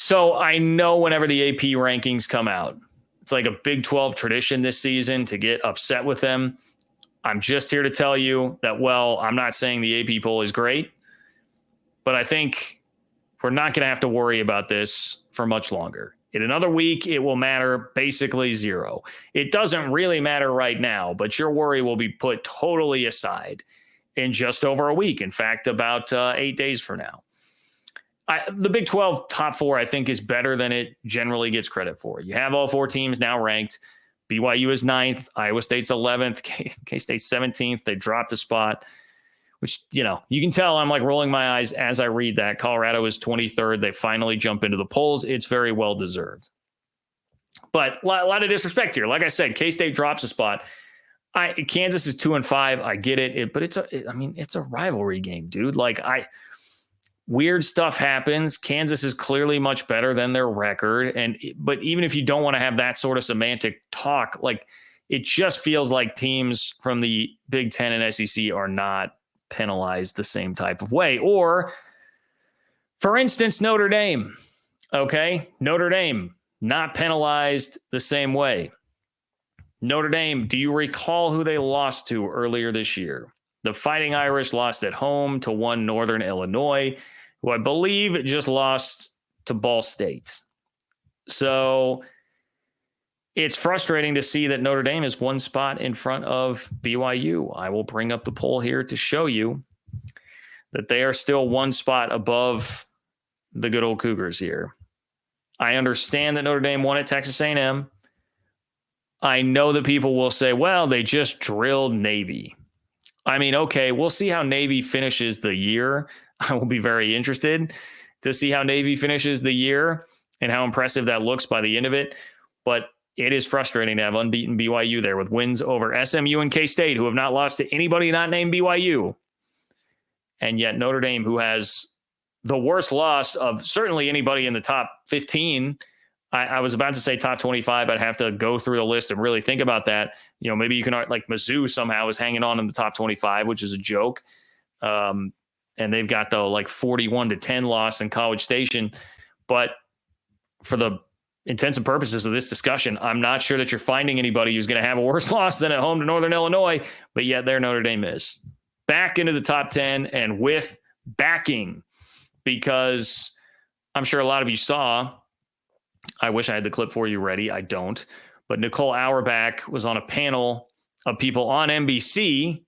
So I know whenever the AP rankings come out, it's like a Big 12 tradition this season to get upset with them. I'm just here to tell you that, well, I'm not saying the AP poll is great, but I think we're not going to have to worry about this for much longer. In another week, it will matter basically zero. It doesn't really matter right now, but your worry will be put totally aside in just over a week. In fact, about 8 days from now. The Big 12 top four, I think, is better than it generally gets credit for. You have all four teams now ranked. BYU is 9th, Iowa State's 11th, K-State's 17th. They dropped a spot, which, you can tell I'm like rolling my eyes as I read that. Colorado is 23rd. They finally jump into the polls. It's very well deserved. But a lot of disrespect here. Like I said, K-State drops a spot. Kansas is 2-5. I get it, but it's a rivalry game, dude. Weird stuff happens. Kansas is clearly much better than their record. But even if you don't want to have that sort of semantic talk, it just feels like teams from the Big Ten and SEC are not penalized the same type of way. Or, for instance, Notre Dame. Okay? Notre Dame, not penalized the same way. Notre Dame, do you recall who they lost to earlier this year? The Fighting Irish lost at home to one Northern Illinois, who I believe just lost to Ball State. So it's frustrating to see that Notre Dame is one spot in front of BYU. I will bring up the poll here to show you that they are still one spot above the good old Cougars here. I understand that Notre Dame won at Texas A&M. I know that people will say, well, they just drilled Navy. Okay, we'll see how Navy finishes the year. I will be very interested to see how Navy finishes the year and how impressive that looks by the end of it. But it is frustrating to have unbeaten BYU there with wins over SMU and K-State, who have not lost to anybody not named BYU. And yet Notre Dame, who has the worst loss of certainly anybody in the top 15. I was about to say top 25. I'd have to go through the list and really think about that. Maybe you can Mizzou somehow is hanging on in the top 25, which is a joke. And they've got the 41-10 loss in College Station. But for the intents and purposes of this discussion, I'm not sure that you're finding anybody who's going to have a worse loss than at home to Northern Illinois. But yet there Notre Dame is back into the top 10 and with backing, because I'm sure a lot of you saw. I wish I had the clip for you ready. I don't. But Nicole Auerbach was on a panel of people on NBC,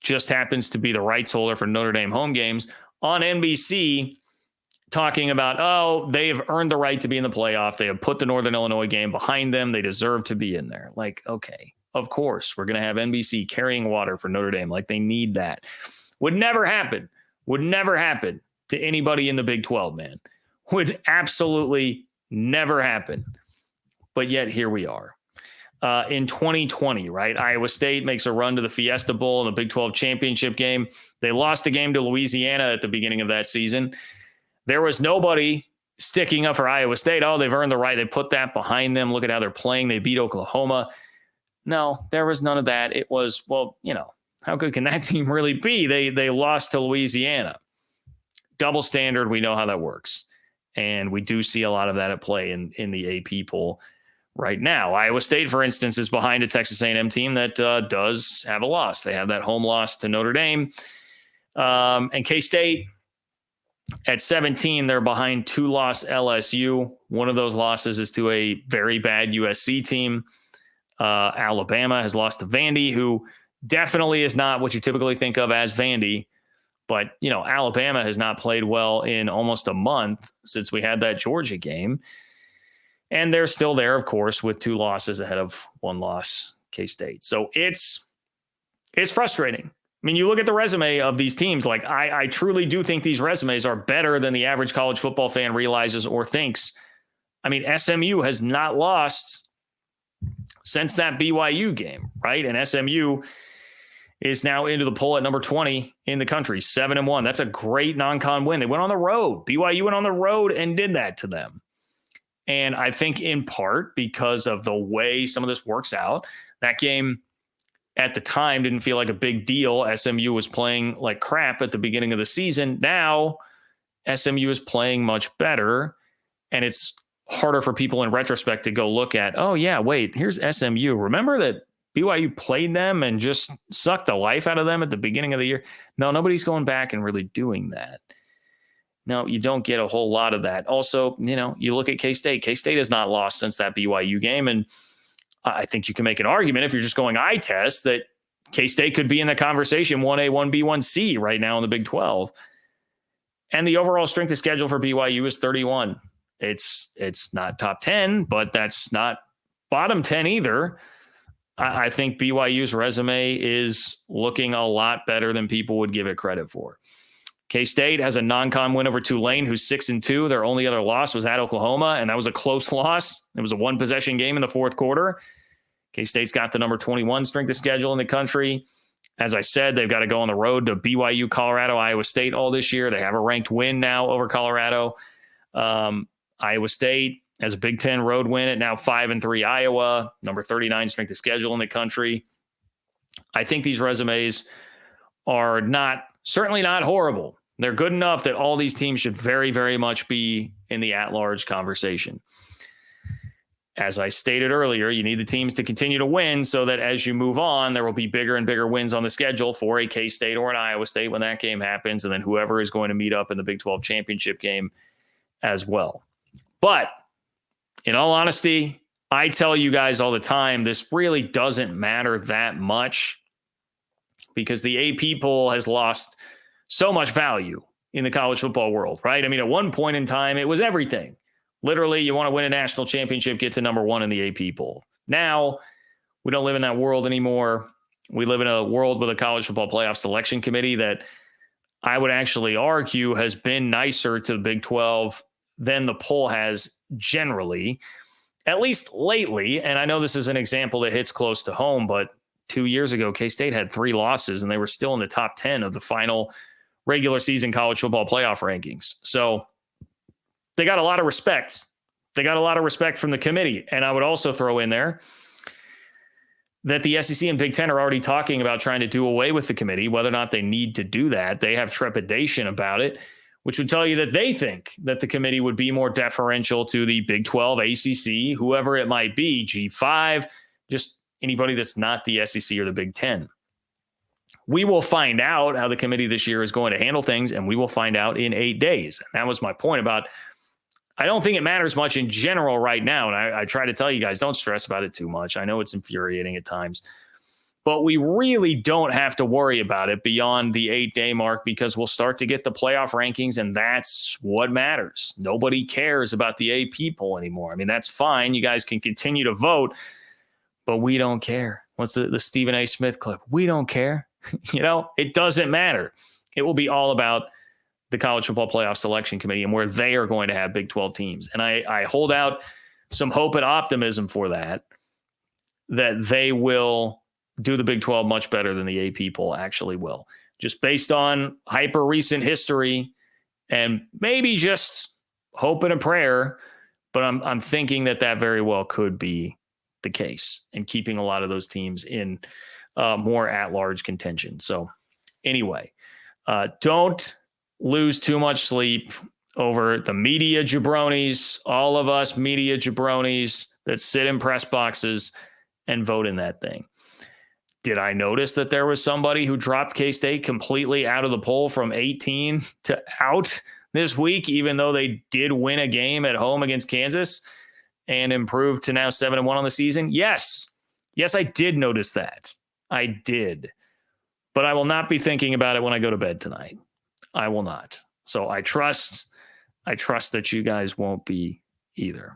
just happens to be the rights holder for Notre Dame home games, on NBC, talking about, they've earned the right to be in the playoff. They have put the Northern Illinois game behind them. They deserve to be in there. Okay, of course, we're going to have NBC carrying water for Notre Dame. They need that. Would never happen. Would never happen to anybody in the Big 12, man. Would absolutely never happen. But yet here we are. In 2020, right? Iowa State makes a run to the Fiesta Bowl in the Big 12 championship game. They lost a game to Louisiana at the beginning of that season. There was nobody sticking up for Iowa State. Oh, they've earned the right. They put that behind them. Look at how they're playing. They beat Oklahoma. No, there was none of that. It was, how good can that team really be? They lost to Louisiana. Double standard. We know how that works. And we do see a lot of that at play in the AP poll right now. Iowa State, for instance, is behind a Texas A&M team that does have a loss. They have that home loss to Notre Dame. And K-State at 17, they're behind 2-loss LSU. One of those losses is to a very bad USC team. Alabama has lost to Vandy, who definitely is not what you typically think of as Vandy. But, Alabama has not played well in almost a month since we had that Georgia game. And they're still there, of course, with 2 losses ahead of 1 loss, K-State. So it's frustrating. You look at the resume of these teams. I truly do think these resumes are better than the average college football fan realizes or thinks. SMU has not lost since that BYU game, right? And SMU is now into the poll at number 20 in the country, 7-1. That's a great non-con win. They went on the road. BYU went on the road and did that to them. And I think in part because of the way some of this works out, that game at the time didn't feel like a big deal. SMU was playing like crap at the beginning of the season. Now SMU is playing much better. And it's harder for people in retrospect to go look at, oh, yeah, wait, here's SMU. Remember that BYU played them and just sucked the life out of them at the beginning of the year? No, nobody's going back and really doing that. No, you don't get a whole lot of that. Also, you look at K-State. K-State has not lost since that BYU game. And I think you can make an argument if you're just going eye test that K-State could be in the conversation 1A, 1B, 1C right now in the Big 12. And the overall strength of schedule for BYU is 31. It's not top 10, but that's not bottom 10 either. I think BYU's resume is looking a lot better than people would give it credit for. K-State has a non-con win over Tulane, who's 6-2. Their only other loss was at Oklahoma, and that was a close loss. It was a one-possession game in the fourth quarter. K-State's got the number 21 strength of schedule in the country. As I said, they've got to go on the road to BYU, Colorado, Iowa State all this year. They have a ranked win now over Colorado. Iowa State has a Big Ten road win at now 5-3 Iowa, number 39 strength of schedule in the country. I think these resumes are certainly not horrible. They're good enough that all these teams should very, very much be in the at-large conversation. As I stated earlier, you need the teams to continue to win so that as you move on, there will be bigger and bigger wins on the schedule for a K-State or an Iowa State when that game happens, and then whoever is going to meet up in the Big 12 championship game as well. But in all honesty, I tell you guys all the time, this really doesn't matter that much because the AP poll has lost so much value in the college football world, right? I mean, at one point in time, it was everything. Literally, you want to win a national championship, get to number one in the AP poll. Now, we don't live in that world anymore. We live in a world with a college football playoff selection committee that I would actually argue has been nicer to the Big 12 than the poll has generally, at least lately. And I know this is an example that hits close to home, but 2 years ago, K-State had 3 losses and they were still in the top 10 of the final regular season college football playoff rankings. So they got a lot of respect. They got a lot of respect from the committee. And I would also throw in there that the SEC and Big Ten are already talking about trying to do away with the committee, whether or not they need to do that. They have trepidation about it, which would tell you that they think that the committee would be more deferential to the Big 12, ACC, whoever it might be, G5, just anybody that's not the SEC or the Big 10. We will find out how the committee this year is going to handle things, and we will find out in 8 days. And that was my point about, I don't think it matters much in general right now. And I try to tell you guys, don't stress about it too much. I know it's infuriating at times, but we really don't have to worry about it beyond the 8-day mark because we'll start to get the playoff rankings, and that's what matters. Nobody cares about the AP poll anymore. I mean, that's fine. You guys can continue to vote, but we don't care. What's the Stephen A. Smith clip? We don't care. It doesn't matter. It will be all about the College Football Playoff Selection Committee and where they are going to have Big 12 teams. And I hold out some hope and optimism for that they will do the Big 12 much better than the AP poll actually will, just based on hyper recent history and maybe just hope and a prayer. But I'm thinking that very well could be the case and keeping a lot of those teams in more at-large contention. So anyway, don't lose too much sleep over the media jabronis, all of us media jabronis that sit in press boxes and vote in that thing. Did I notice that there was somebody who dropped K-State completely out of the poll from 18 to out this week, even though they did win a game at home against Kansas and improved to now 7-1 on the season? Yes, I did notice that. I did. But I will not be thinking about it when I go to bed tonight. I will not. So I trust that you guys won't be either.